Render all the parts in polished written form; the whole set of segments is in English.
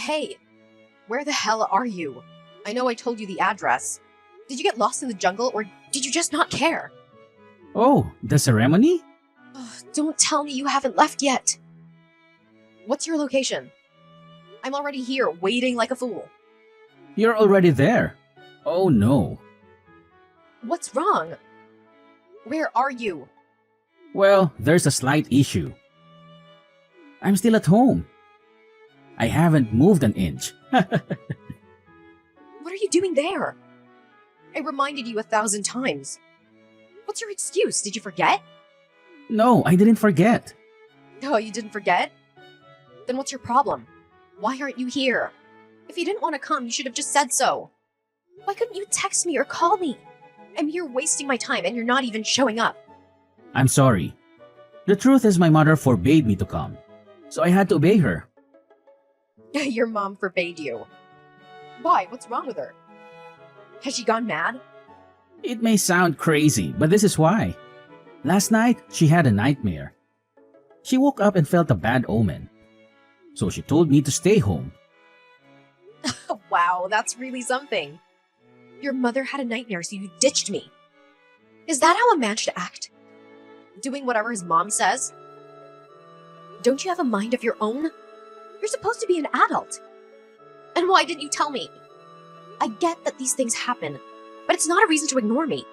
Hey, where the hell are you? I know I told you the address. Did you get lost in the jungle or did you just not care? Oh, the ceremony? Ugh, don't tell me you haven't left yet. What's your location? I'm already here, waiting like a fool. You're already there. Oh no. What's wrong? Where are you? Well, there's a slight issue. I'm still at home. I haven't moved an inch. What are you doing there? I reminded you 1,000 times. What's your excuse? Did you forget? No, I didn't forget. Oh, you didn't forget? Then what's your problem? Why aren't you here? If you didn't want to come, you should have just said so. Why couldn't you text me or call me? I'm here wasting my time and you're not even showing up. I'm sorry. The truth is my mother forbade me to come, so I had to obey her. Your mom forbade you. Why? What's wrong with her? Has she gone mad? It may sound crazy, but this is why. Last night, she had a nightmare. She woke up and felt a bad omen. So she told me to stay home. Wow, that's really something. Your mother had a nightmare, so you ditched me. Is that how a man should act? Doing whatever his mom says? Don't you have a mind of your own? You're supposed to be an adult. And why didn't you tell me? I get that these things happen, but it's not a reason to ignore me.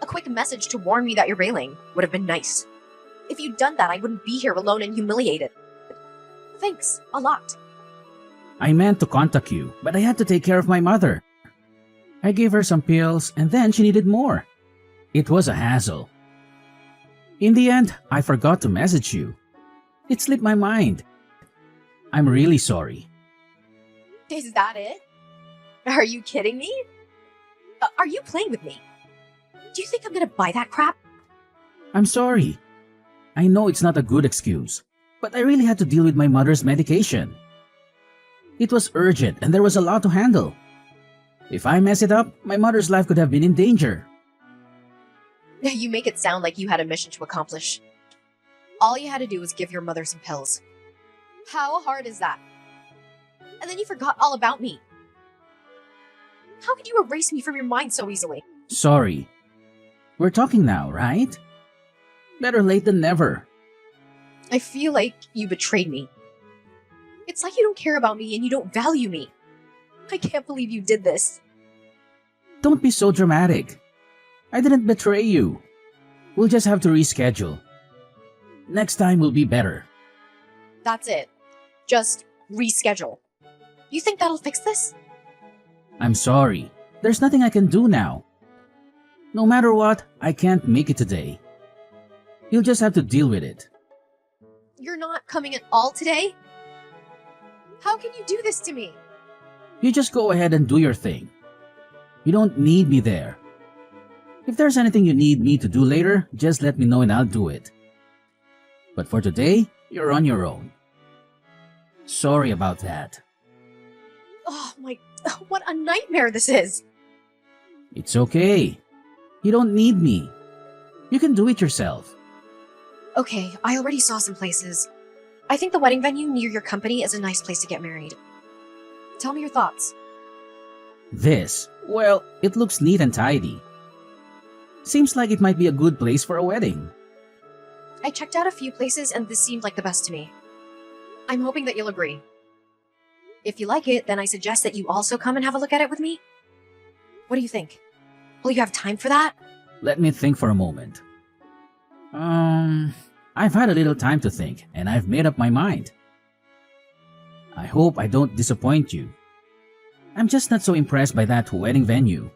A quick message to warn me that you're bailing would have been nice. If you'd done that, I wouldn't be here alone and humiliated. Thanks, a lot. I meant to contact you, but I had to take care of my mother. I gave her some pills and then she needed more. It was a hassle. In the end, I forgot to message you. It slipped my mind. I'm really sorry. Is that it? Are you kidding me? Are you playing with me? Do you think I'm gonna buy that crap? I'm sorry. I know it's not a good excuse, but I really had to deal with my mother's medication. It was urgent and there was a lot to handle. If I mess it up, my mother's life could have been in danger. You make it sound like you had a mission to accomplish. All you had to do was give your mother some pills. How hard is that? And then you forgot all about me. How could you erase me from your mind so easily? Sorry. We're talking now, right? Better late than never. I feel like you betrayed me. It's like you don't care about me and you don't value me. I can't believe you did this. Don't be so dramatic. I didn't betray you. We'll just have to reschedule. Next time will be better. That's it. Just reschedule. You think that'll fix this? I'm sorry. There's nothing I can do now. No matter what, I can't make it today. You'll just have to deal with it. You're not coming at all today? How can you do this to me? You just go ahead and do your thing. You don't need me there. If there's anything you need me to do later, just let me know and I'll do it. But for today, you're on your own. Sorry about that. Oh my, what a nightmare this is. It's okay. You don't need me. You can do it yourself. Okay, I already saw some places. I think the wedding venue near your company is a nice place to get married. Tell me your thoughts. This, well, it looks neat and tidy. Seems like it might be a good place for a wedding. I checked out a few places and this seemed like the best to me. I'm hoping that you'll agree. If you like it, then I suggest that you also come and have a look at it with me. What do you think? Will you have time for that? Let me think for a moment. I've had a little time to think and I've made up my mind. I hope I don't disappoint you. I'm just not so impressed by that wedding venue.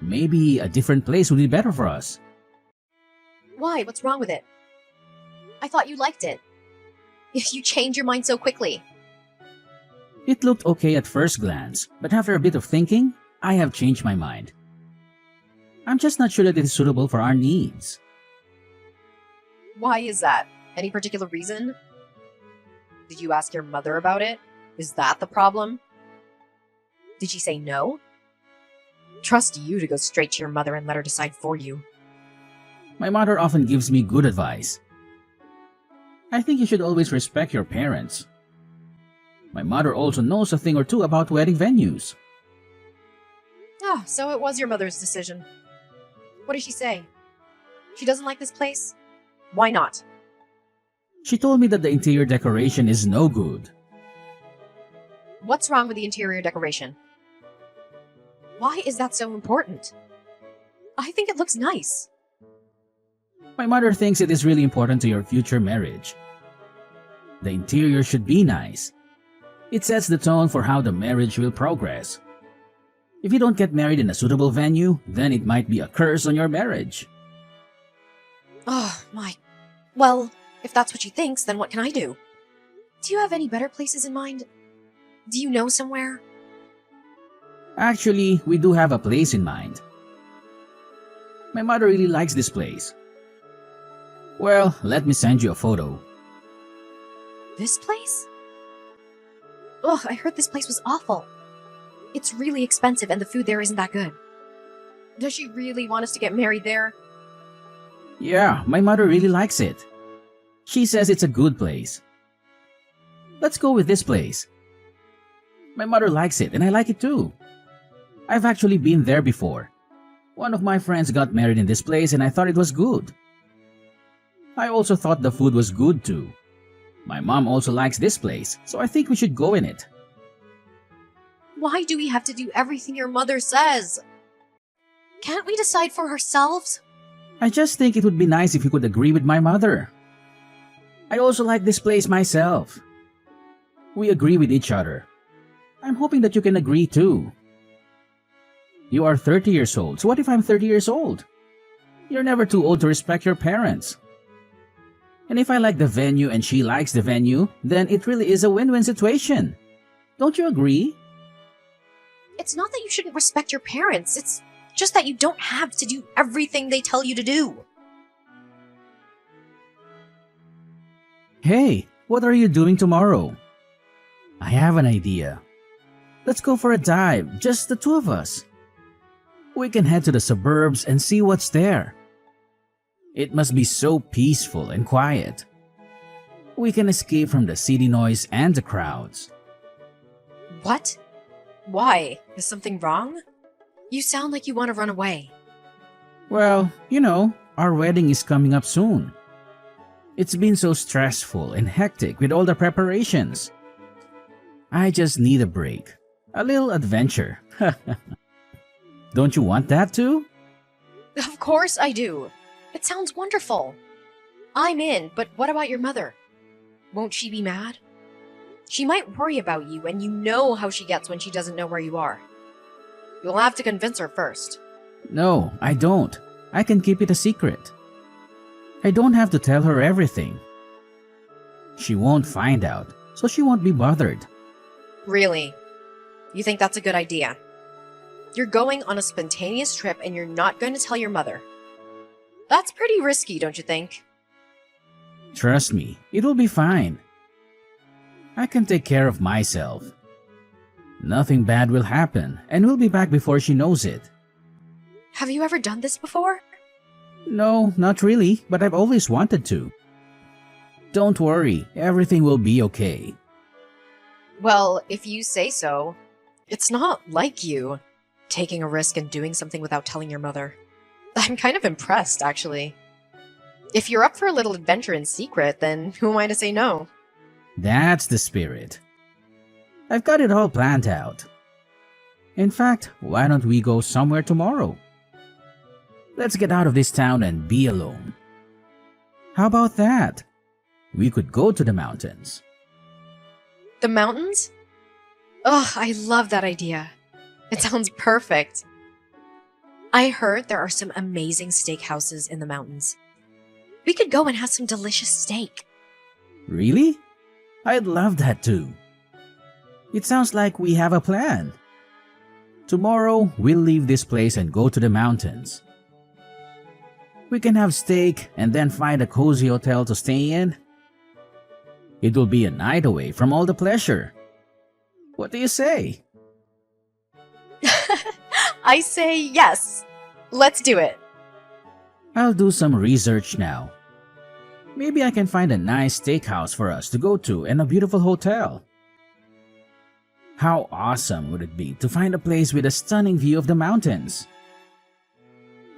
Maybe a different place would be better for us. Why? What's wrong with it? I thought you liked it. If you change your mind so quickly. It looked okay at first glance, but after a bit of thinking, I have changed my mind. I'm just not sure that it is suitable for our needs. Why is that? Any particular reason? Did you ask your mother about it? Is that the problem? Did she say no? Trust you to go straight to your mother and let her decide for you. My mother often gives me good advice. I think you should always respect your parents. My mother also knows a thing or two about wedding venues. Ah, so it was your mother's decision. What did she say? She doesn't like this place? Why not? She told me that the interior decoration is no good. What's wrong with the interior decoration? Why is that so important? I think it looks nice. My mother thinks it is really important to your future marriage. The interior should be nice. It sets the tone for how the marriage will progress. If you don't get married in a suitable venue, then it might be a curse on your marriage. Oh, my. Well, if that's what she thinks, then what can I do? Do you have any better places in mind? Do you know somewhere? Actually, we do have a place in mind. My mother really likes this place. Well, let me send you a photo. This place? Ugh, I heard this place was awful. It's really expensive and the food there isn't that good. Does she really want us to get married there? Yeah, my mother really likes it. She says it's a good place. Let's go with this place. My mother likes it and I like it too. I've actually been there before. One of my friends got married in this place and I thought it was good. I also thought the food was good too. My mom also likes this place, so I think we should go in it. Why do we have to do everything your mother says? Can't we decide for ourselves? I just think it would be nice if you could agree with my mother. I also like this place myself. We agree with each other. I'm hoping that you can agree too. You are 30 years old, so what if I'm 30 years old? You're never too old to respect your parents. And if I like the venue and she likes the venue, then it really is a win-win situation. Don't you agree? It's not that you shouldn't respect your parents, it's just that you don't have to do everything they tell you to do. Hey, what are you doing tomorrow? I have an idea. Let's go for a dive, just the two of us. We can head to the suburbs and see what's there. It must be so peaceful and quiet. We can escape from the city noise and the crowds. What? Why? Is something wrong? You sound like you want to run away. Well, our wedding is coming up soon. It's been so stressful and hectic with all the preparations. I just need a break, a little adventure. Don't you want that too? Of course I do. It sounds wonderful. I'm in, but what about your mother? Won't she be mad? She might worry about you, and you know how she gets when she doesn't know where you are. You'll have to convince her first. No, I don't. I can keep it a secret. I don't have to tell her everything. She won't find out, so she won't be bothered. Really? You think that's a good idea? You're going on a spontaneous trip and you're not going to tell your mother. That's pretty risky, don't you think? Trust me, it'll be fine. I can take care of myself. Nothing bad will happen, and we'll be back before she knows it. Have you ever done this before? No, not really, but I've always wanted to. Don't worry, everything will be okay. Well, if you say so. It's not like you, taking a risk and doing something without telling your mother. I'm kind of impressed, actually. If you're up for a little adventure in secret, then who am I to say no? That's the spirit. I've got it all planned out. In fact, why don't we go somewhere tomorrow? Let's get out of this town and be alone. How about that? We could go to the mountains. The mountains? Ugh, I love that idea. It sounds perfect. I heard there are some amazing steakhouses in the mountains. We could go and have some delicious steak. Really? I'd love that too. It sounds like we have a plan. Tomorrow, we'll leave this place and go to the mountains. We can have steak and then find a cozy hotel to stay in. It will be a night away from all the pleasure. What do you say? I say yes. Let's do it. I'll do some research now. Maybe I can find a nice steakhouse for us to go to and a beautiful hotel. How awesome would it be to find a place with a stunning view of the mountains?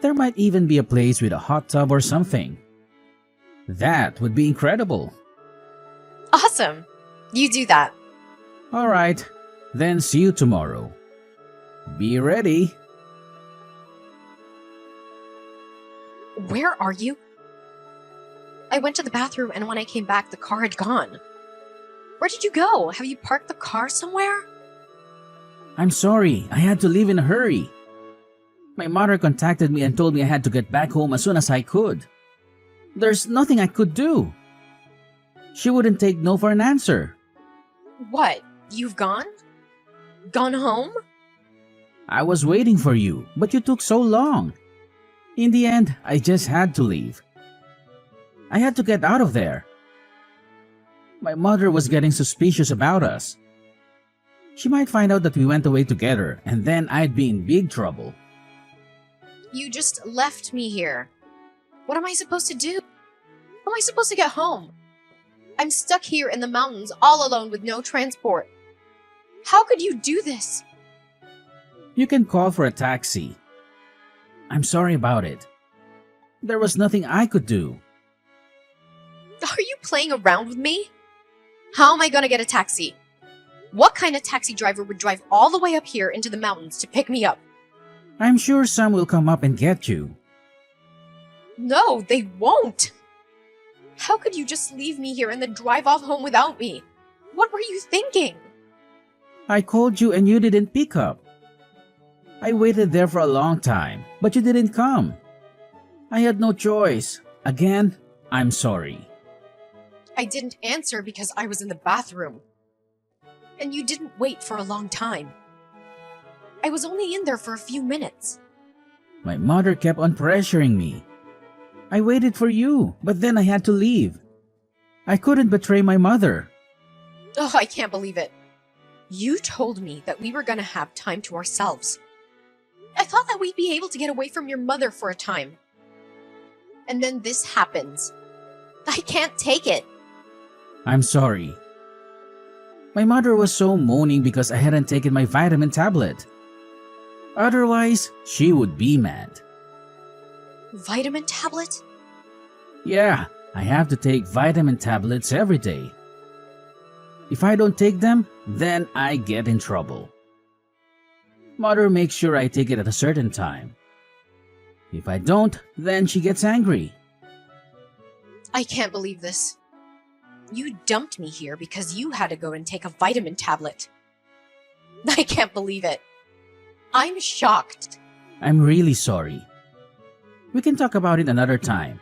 There might even be a place with a hot tub or something. That would be incredible. Awesome. You do that. All right, then see you tomorrow. Be ready. Where are you? I went to the bathroom and when I came back, the car had gone. Where did you go? Have you parked the car somewhere? I'm sorry, I had to leave in a hurry. My mother contacted me and told me I had to get back home as soon as I could. There's nothing I could do. She wouldn't take no for an answer. What? You've gone? Gone home? I was waiting for you, but you took so long. In the end, I just had to leave. I had to get out of there. My mother was getting suspicious about us. She might find out that we went away together, and then I'd be in big trouble. You just left me here. What am I supposed to do? How am I supposed to get home? I'm stuck here in the mountains all alone with no transport. How could you do this? You can call for a taxi. I'm sorry about it. There was nothing I could do. Are you playing around with me? How am I gonna get a taxi? What kind of taxi driver would drive all the way up here into the mountains to pick me up? I'm sure some will come up and get you. No, they won't. How could you just leave me here and then drive off home without me? What were you thinking? I called you and you didn't pick up. I waited there for a long time, but you didn't come. I had no choice. Again, I'm sorry. I didn't answer because I was in the bathroom. And you didn't wait for a long time. I was only in there for a few minutes. My mother kept on pressuring me. I waited for you, but then I had to leave. I couldn't betray my mother. Oh, I can't believe it. You told me that we were gonna have time to ourselves. I thought that we'd be able to get away from your mother for a time. And then this happens. I can't take it. I'm sorry. My mother was so moaning because I hadn't taken my vitamin tablet. Otherwise, she would be mad. Vitamin tablet? Yeah, I have to take vitamin tablets every day. If I don't take them, then I get in trouble. Mother makes sure I take it at a certain time. If I don't, then she gets angry. I can't believe this. You dumped me here because you had to go and take a vitamin tablet. I can't believe it. I'm shocked. I'm really sorry. We can talk about it another time.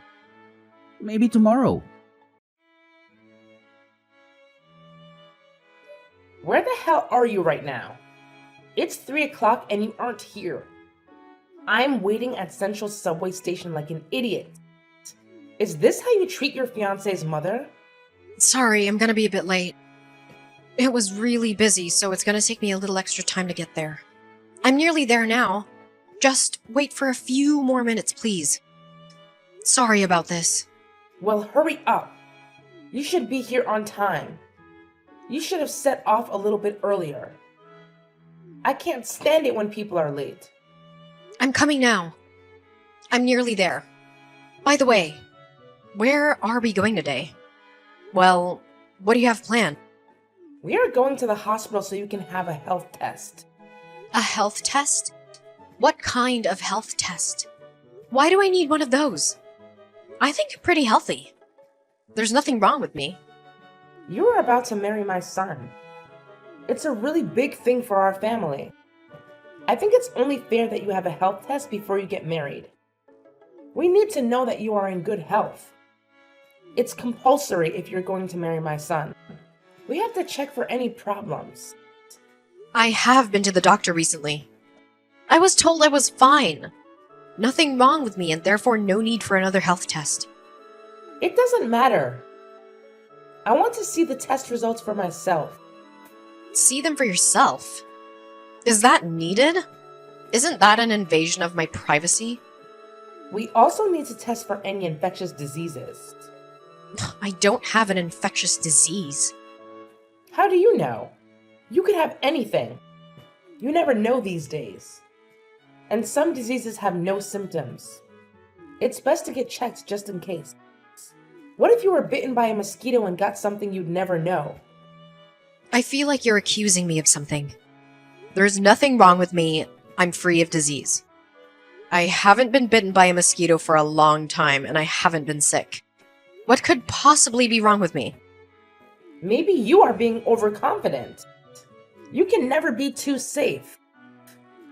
Maybe tomorrow. Where the hell are you right now? It's 3 o'clock and you aren't here. I'm waiting at Central Subway Station like an idiot. Is this how you treat your fiance's mother? Sorry, I'm gonna be a bit late. It was really busy, so it's gonna take me a little extra time to get there. I'm nearly there now. Just wait for a few more minutes, please. Sorry about this. Well, hurry up. You should be here on time. You should have set off a little bit earlier. I can't stand it when people are late. I'm coming now. I'm nearly there. By the way, where are we going today? Well, what do you have planned? We are going to the hospital so you can have a health test. A health test? What kind of health test? Why do I need one of those? I think I'm pretty healthy. There's nothing wrong with me. You are about to marry my son. It's a really big thing for our family. I think it's only fair that you have a health test before you get married. We need to know that you are in good health. It's compulsory if you're going to marry my son. We have to check for any problems. I have been to the doctor recently. I was told I was fine. Nothing wrong with me and therefore no need for another health test. It doesn't matter. I want to see the test results for myself. See them for yourself. Is that needed? Isn't that an invasion of my privacy? We also need to test for any infectious diseases. I don't have an infectious disease. How do you know? You could have anything. You never know these days. And some diseases have no symptoms. It's best to get checked just in case. What if you were bitten by a mosquito and got something you'd never know? I feel like you're accusing me of something. There's nothing wrong with me. I'm free of disease. I haven't been bitten by a mosquito for a long time, and I haven't been sick. What could possibly be wrong with me? Maybe you are being overconfident. You can never be too safe.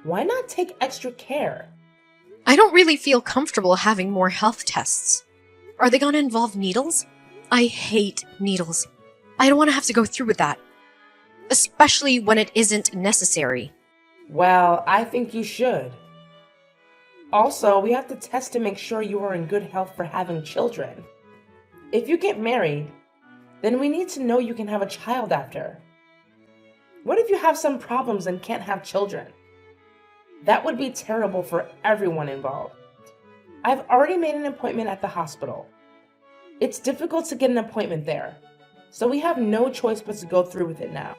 Why not take extra care? I don't really feel comfortable having more health tests. Are they gonna involve needles? I hate needles. I don't want to have to go through with that. Especially when it isn't necessary. Well, I think you should. Also, we have to test to make sure you are in good health for having children. If you get married, then we need to know you can have a child after. What if you have some problems and can't have children? That would be terrible for everyone involved. I've already made an appointment at the hospital. It's difficult to get an appointment there, so we have no choice but to go through with it now.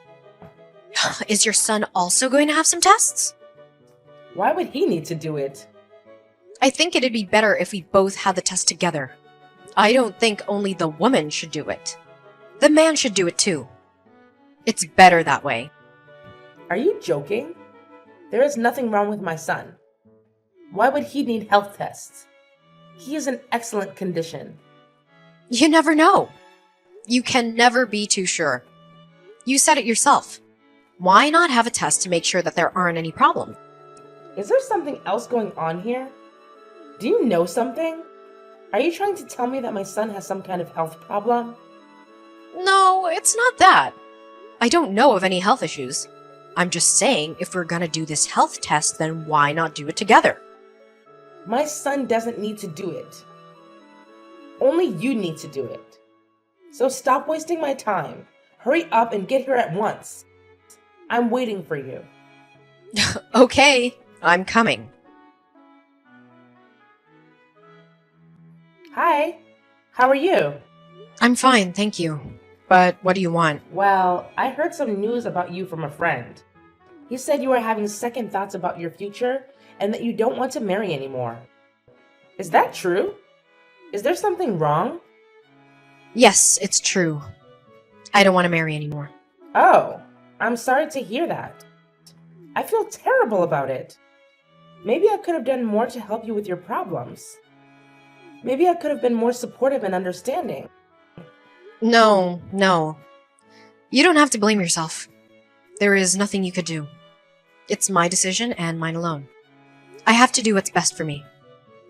Is your son also going to have some tests? Why would he need to do it? I think it'd be better if we both had the test together. I don't think only the woman should do it. The man should do it too. It's better that way. Are you joking? There is nothing wrong with my son. Why would he need health tests? He is in excellent condition. You never know. You can never be too sure. You said it yourself. Why not have a test to make sure that there aren't any problems? Is there something else going on here? Do you know something? Are you trying to tell me that my son has some kind of health problem? No, it's not that. I don't know of any health issues. I'm just saying, if we're gonna do this health test, then why not do it together? My son doesn't need to do it. Only you need to do it. So stop wasting my time. Hurry up and get here at once. I'm waiting for you. Okay, I'm coming. Hi, how are you? I'm fine, thank you. But what do you want? Well, I heard some news about you from a friend. He said you are having second thoughts about your future and that you don't want to marry anymore. Is that true? Is there something wrong? Yes, it's true. I don't want to marry anymore. Oh, I'm sorry to hear that. I feel terrible about it. Maybe I could have done more to help you with your problems. Maybe I could have been more supportive and understanding. No. You don't have to blame yourself. There is nothing you could do. It's my decision and mine alone. I have to do what's best for me.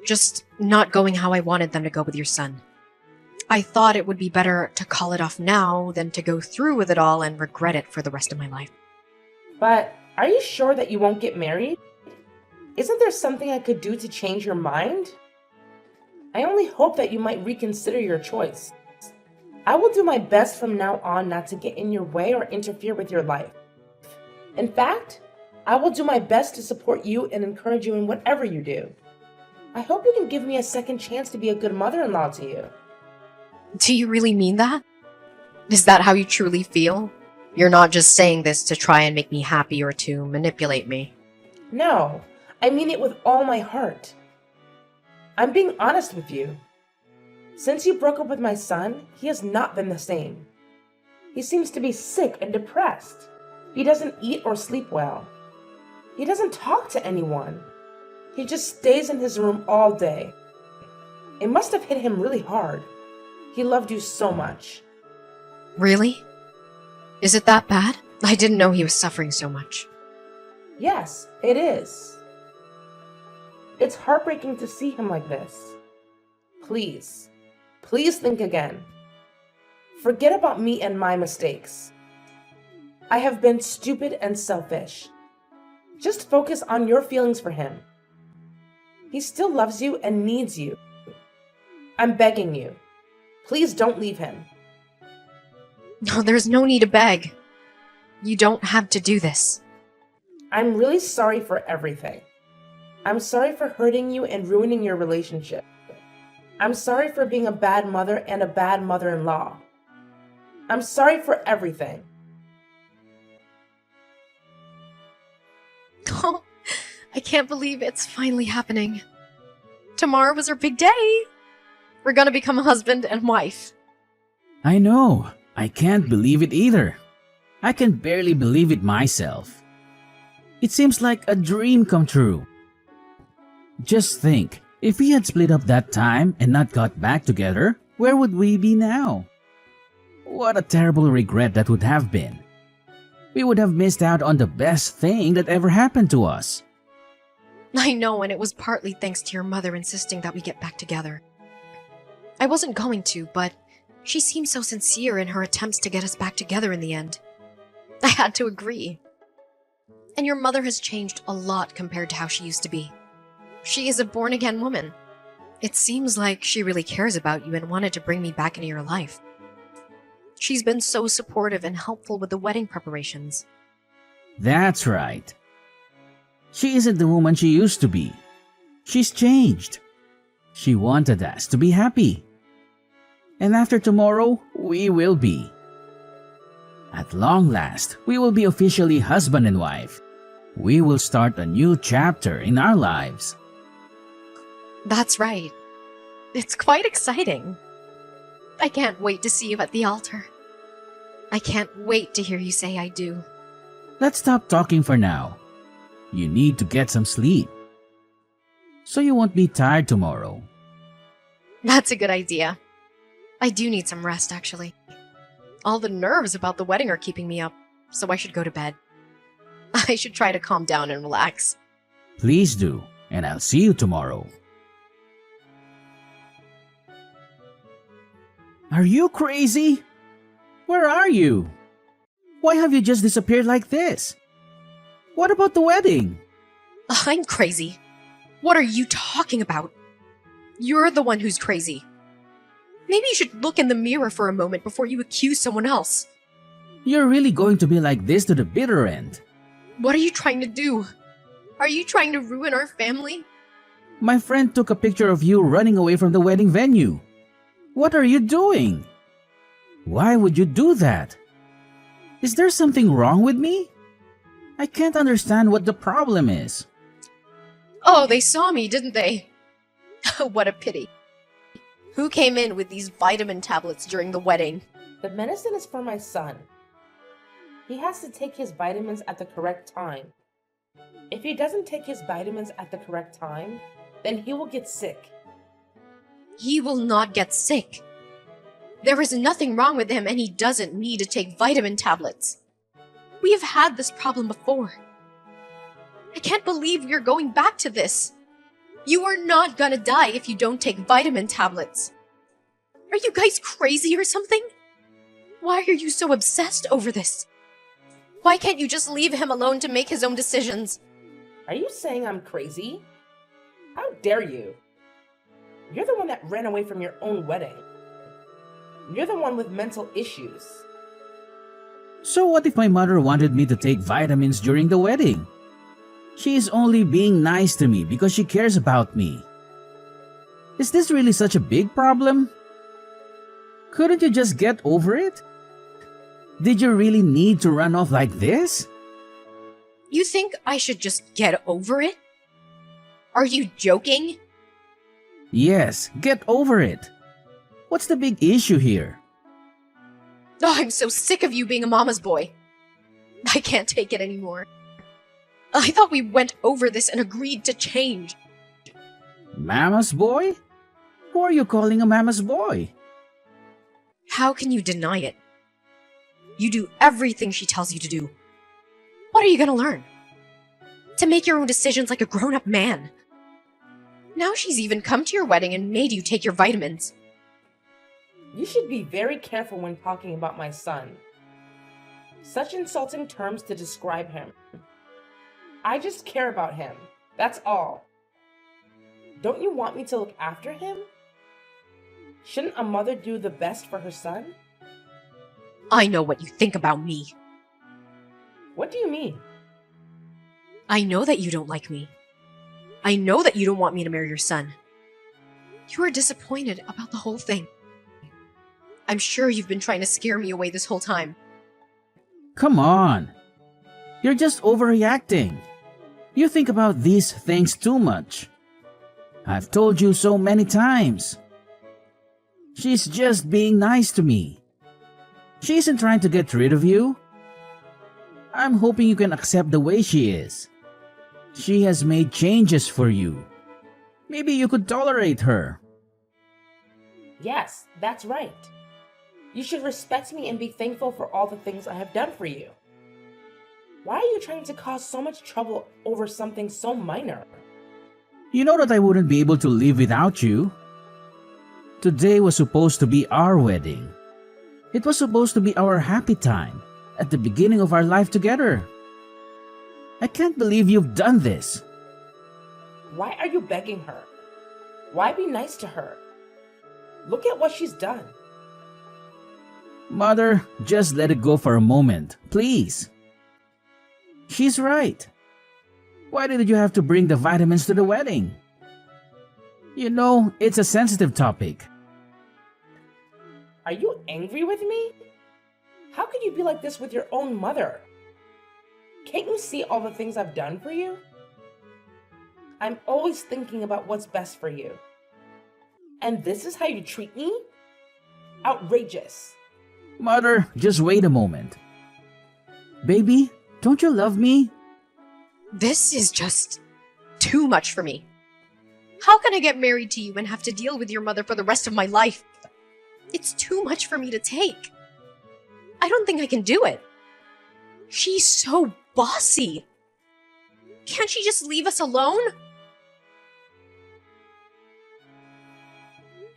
Just not going how I wanted them to go with your son. I thought it would be better to call it off now than to go through with it all and regret it for the rest of my life. But are you sure that you won't get married? Isn't there something I could do to change your mind? I only hope that you might reconsider your choice. I will do my best from now on not to get in your way or interfere with your life. In fact, I will do my best to support you and encourage you in whatever you do. I hope you can give me a second chance to be a good mother-in-law to you. Do you really mean that? Is that how you truly feel? You're not just saying this to try and make me happy or to manipulate me. No, I mean it with all my heart. I'm being honest with you. Since you broke up with my son, he has not been the same. He seems to be sick and depressed. He doesn't eat or sleep well. He doesn't talk to anyone. He just stays in his room all day. It must have hit him really hard. He loved you so much. Really? Is it that bad? I didn't know he was suffering so much. Yes, it is. It's heartbreaking to see him like this. Please think again. Forget about me and my mistakes. I have been stupid and selfish. Just focus on your feelings for him. He still loves you and needs you. I'm begging you. Please don't leave him. No, there's no need to beg. You don't have to do this. I'm really sorry for everything. I'm sorry for hurting you and ruining your relationship. I'm sorry for being a bad mother and a bad mother-in-law. I'm sorry for everything. I can't believe it's finally happening. Tomorrow was our big day. We're gonna become husband and wife. I know. I can't believe it either. I can barely believe it myself. It seems like a dream come true. Just think, if we had split up that time and not got back together, where would we be now? What a terrible regret that would have been. We would have missed out on the best thing that ever happened to us. I know, and it was partly thanks to your mother insisting that we get back together. I wasn't going to, but she seemed so sincere in her attempts to get us back together in the end. I had to agree. And your mother has changed a lot compared to how she used to be. She is a born-again woman. It seems like she really cares about you and wanted to bring me back into your life. She's been so supportive and helpful with the wedding preparations. That's right. She isn't the woman she used to be. She's changed. She wanted us to be happy. And after tomorrow, we will be. At long last, we will be officially husband and wife. We will start a new chapter in our lives. That's right. It's quite exciting. I can't wait to see you at the altar. I can't wait to hear you say I do. Let's stop talking for now. You need to get some sleep, so you won't be tired tomorrow. That's a good idea. I do need some rest, actually. All the nerves about the wedding are keeping me up, so I should go to bed. I should try to calm down and relax. Please do, and I'll see you tomorrow. Are you crazy? Where are you? Why have you just disappeared like this? What about the wedding? I'm crazy. What are you talking about? You're the one who's crazy. Maybe you should look in the mirror for a moment before you accuse someone else. You're really going to be like this to the bitter end. What are you trying to do? Are you trying to ruin our family? My friend took a picture of you running away from the wedding venue. What are you doing? Why would you do that? Is there something wrong with me? I can't understand what the problem is. Oh, they saw me, didn't they? What a pity. Who came in with these vitamin tablets during the wedding? The medicine is for my son. He has to take his vitamins at the correct time. If he doesn't take his vitamins at the correct time, then he will get sick. He will not get sick. There is nothing wrong with him and he doesn't need to take vitamin tablets. We have had this problem before. I can't believe you're going back to this. You are not gonna die if you don't take vitamin tablets. Are you guys crazy or something? Why are you so obsessed over this? Why can't you just leave him alone to make his own decisions? Are you saying I'm crazy? How dare you? You're the one that ran away from your own wedding. You're the one with mental issues. So what if my mother wanted me to take vitamins during the wedding? She is only being nice to me because she cares about me. Is this really such a big problem? Couldn't you just get over it? Did you really need to run off like this? You think I should just get over it? Are you joking? Yes, get over it. What's the big issue here? Oh, I'm so sick of you being a mama's boy. I can't take it anymore. I thought we went over this and agreed to change. Mama's boy? Who are you calling a mama's boy? How can you deny it? You do everything she tells you to do. What are you gonna learn? To make your own decisions like a grown-up man. Now she's even come to your wedding and made you take your vitamins. You should be very careful when talking about my son. Such insulting terms to describe him. I just care about him. That's all. Don't you want me to look after him? Shouldn't a mother do the best for her son? I know what you think about me. What do you mean? I know that you don't like me. I know that you don't want me to marry your son. You are disappointed about the whole thing. I'm sure you've been trying to scare me away this whole time. Come on. You're just overreacting. You think about these things too much. I've told you so many times. She's just being nice to me. She isn't trying to get rid of you. I'm hoping you can accept the way she is. She has made changes for you. Maybe you could tolerate her. Yes, that's right. You should respect me and be thankful for all the things I have done for you. Why are you trying to cause so much trouble over something so minor? You know that I wouldn't be able to live without you. Today was supposed to be our wedding. It was supposed to be our happy time at the beginning of our life together. I can't believe you've done this. Why are you begging her? Why be nice to her? Look at what she's done. Mother, just let it go for a moment, please. She's right. Why did you have to bring the vitamins to the wedding? You know, it's a sensitive topic. Are you angry with me? How could you be like this with your own mother? Can't you see all the things I've done for you? I'm always thinking about what's best for you. And this is how you treat me? Outrageous. Mother, just wait a moment. Baby, don't you love me? This is just too much for me. How can I get married to you and have to deal with your mother for the rest of my life? It's too much for me to take. I don't think I can do it. She's so bossy. Can't she just leave us alone?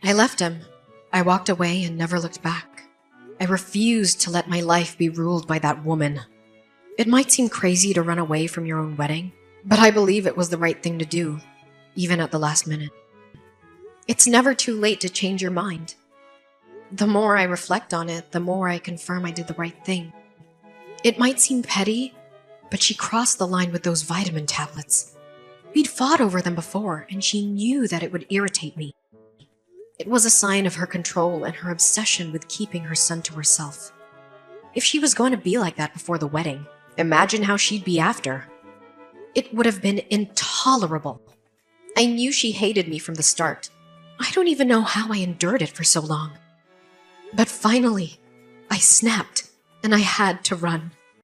I left him. I walked away and never looked back. I refused to let my life be ruled by that woman. It might seem crazy to run away from your own wedding, but I believe it was the right thing to do, even at the last minute. It's never too late to change your mind. The more I reflect on it, the more I confirm I did the right thing. It might seem petty, but she crossed the line with those vitamin tablets. We'd fought over them before, and she knew that it would irritate me. It was a sign of her control and her obsession with keeping her son to herself. If she was going to be like that before the wedding, imagine how she'd be after. It would have been intolerable. I knew she hated me from the start. I don't even know how I endured it for so long. But finally, I snapped, and I had to run.